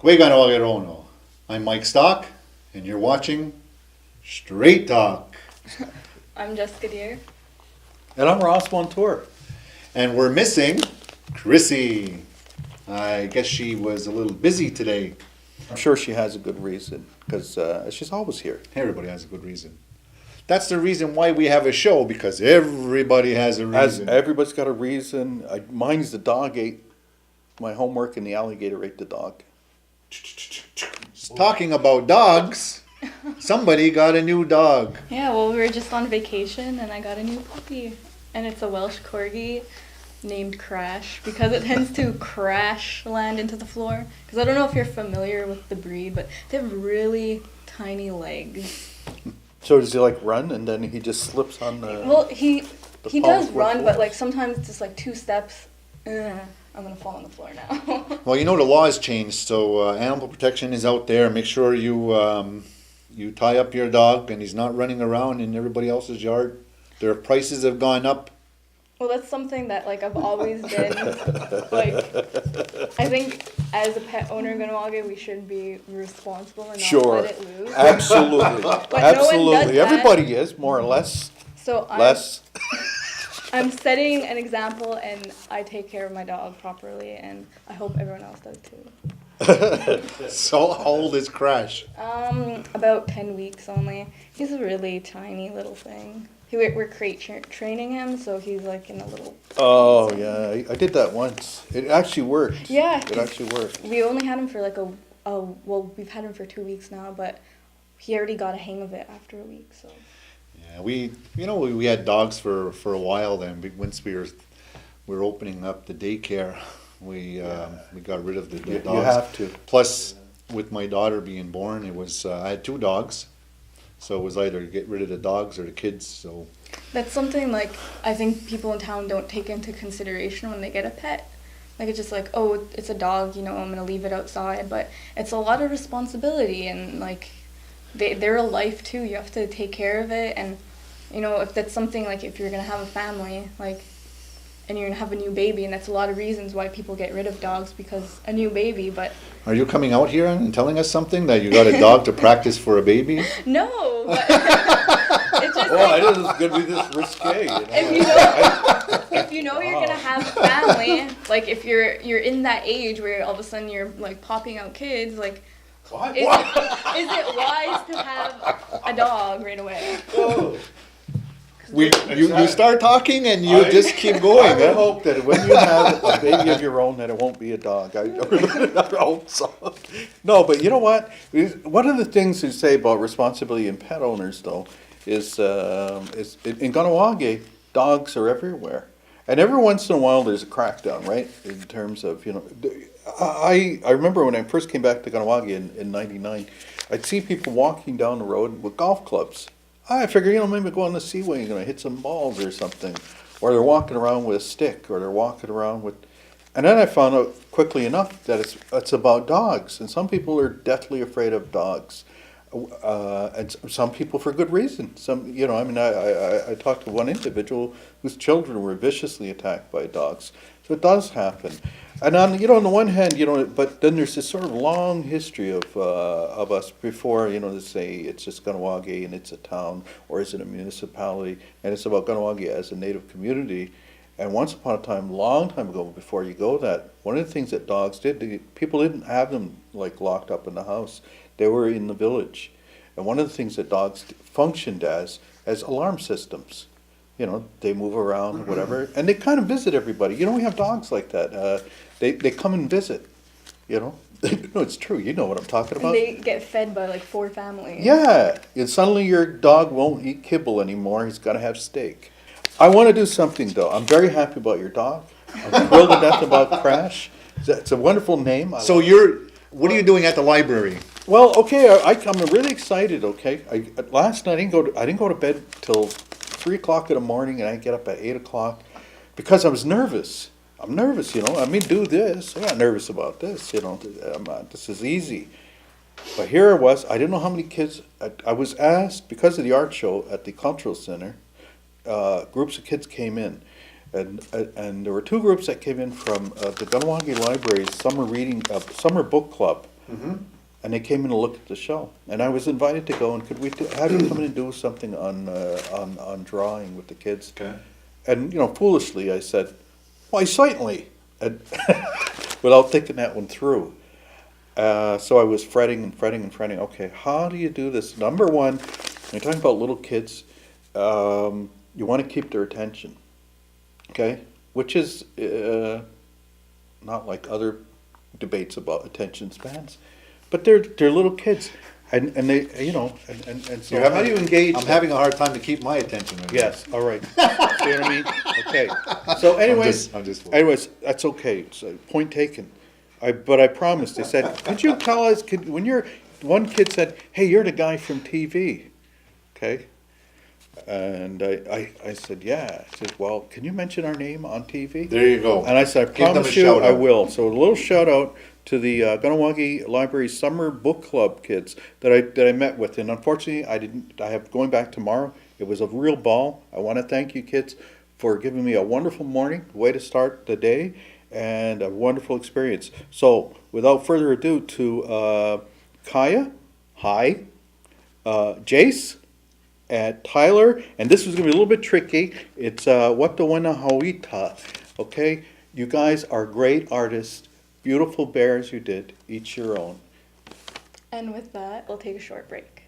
Guegano Aguerono. I'm Mike Stock, and you're watching Straight Talk. I'm Jessica Deere. And I'm Ross Montour. And we're missing Chrissy. I guess she was a little busy today. I'm sure she has a good reason, because she's always here. Everybody has a good reason. That's the reason why we have a show, because everybody has a reason. Everybody's got a reason. Mine's the dog ate my homework and the alligator ate the dog. Talking about dogs, somebody got a new dog. Yeah, well, we were just on vacation and I got a new puppy. And it's a Welsh Corgi named Crash because it tends to crash land into the floor. Because I don't know if you're familiar with the breed, but they have really tiny legs. So does he like run and then he just slips on the... Well, he does run, but floors? like sometimes it's just like 2 steps. I'm going to fall on the floor now. Well, you know the law has changed, so animal protection is out there. Make sure you tie up your dog and he's not running around in everybody else's yard. Their prices have gone up. Well, that's something that like I've always been like. I think as a pet owner in Ganawage, we should be responsible and not Sure. let it loose. Absolutely. No one does Absolutely. that. Everybody is, more or less. So I'm setting an example, and I take care of my dog properly, and I hope everyone else does too. So how old is Crash? About 10 weeks only. He's a really tiny little thing. We're crate training him, so he's like in a little... Oh, yeah. I did that once. It actually worked. Yeah. It actually worked. We only had him for like well, we've had him for 2 weeks now, but he already got a hang of it after a week, so... Yeah, we had dogs for a while then. Once we were opening up the daycare, we got rid of the dogs. You have to. Plus, with my daughter being born, it was I had 2 dogs, so it was either get rid of the dogs or the kids. So That's something like I think people in town don't take into consideration when they get a pet. Like it's just like, oh, it's a dog, I'm gonna leave it outside, but it's a lot of responsibility and like they're a life too. You have to take care of it, and if that's something like if you're gonna have a family, like, and you're gonna have a new baby, and that's a lot of reasons why people get rid of dogs because a new baby. But are you coming out here and telling us something that you got a dog to practice for a baby? no, but it's just I didn't think it was gonna be this risque. if you know you're gonna have a family, like if you're in that age where all of a sudden you're like popping out kids, like. What? Is it wise to have a dog right away? Oh. You start talking and you just keep going. I would Huh? hope that when you have a baby of your own, that it won't be a dog. I hope so. No, but you know what? One of the things to say about responsibility in pet owners, though, is in Ganawage, dogs are everywhere. And every once in a while, there's a crackdown, right? In terms of, I remember when I first came back to Ganawage in 99, I'd see people walking down the road with golf clubs. I figure, maybe go on the seaway, you're going to hit some balls or something. Or they're walking around with a stick, or they're walking around with... And then I found out quickly enough that it's about dogs. And some people are deathly afraid of dogs. And some people for good reason. I talked to one individual whose children were viciously attacked by dogs. So it does happen. And on the one hand, but then there's this sort of long history of us before, to say it's just Ganawage and it's a town, or is it a municipality, and it's about Ganawage as a native community. And once upon a time, long time ago, before you go that, one of the things that dogs did, people didn't have them like locked up in the house. They were in the village. And one of the things that dogs functioned as alarm systems. They move around or whatever, and they kind of visit everybody. We have dogs like that. They come and visit, No, it's true. You know what I'm talking about. And they get fed by like 4 families. Yeah, and suddenly your dog won't eat kibble anymore. He's got to have steak. I want to do something, though. I'm very happy about your dog. I'm thrilled to death about Crash. It's a wonderful name. So what are you doing at the library? Well, okay, I'm really excited. Okay, last night I didn't go to bed till 3 o'clock in the morning, and I get up at 8 o'clock because I was nervous. I'm nervous, do this. I'm not nervous about this, this is easy. But here I was. I didn't know how many kids. I was asked because of the art show at the cultural center. Groups of kids came in, and there were 2 groups that came in from the Ganawage Library's summer book club. And they came in to look at the show, and I was invited to go, and could we have you come in and do something on drawing with the kids? Okay. And, you know, foolishly, I said, why, certainly, and without thinking that one through. So I was fretting and fretting and fretting. Okay, how do you do this? Number one, when you're talking about little kids, you want to keep their attention, okay? Which is not like other debates about attention spans, but they're little kids, and they, you know, and so how do you engage? I'm having a hard time to keep my attention. Right Yes, all right. See what I mean? Okay. So anyways, I'm just that's okay. So point taken. But I promised. They said, could you tell us, one kid said, hey, you're the guy from TV, okay? And I said, yeah. I said, well, can you mention our name on TV? There you go. And I said, I Give them a promise you, shout I out. will. So a little shout out to the Ganawagi Library Summer Book Club kids that I met with, and unfortunately, I have going back tomorrow. It was a real ball. I want to thank you kids for giving me a wonderful morning, way to start the day, and a wonderful experience. So without further ado, to Kaya, hi, Jace, and Tyler, and this is going to be a little bit tricky. It's Watawena Hawita, okay? You guys are great artists. Beautiful bears you did, each your own. And with that, we'll take a short break.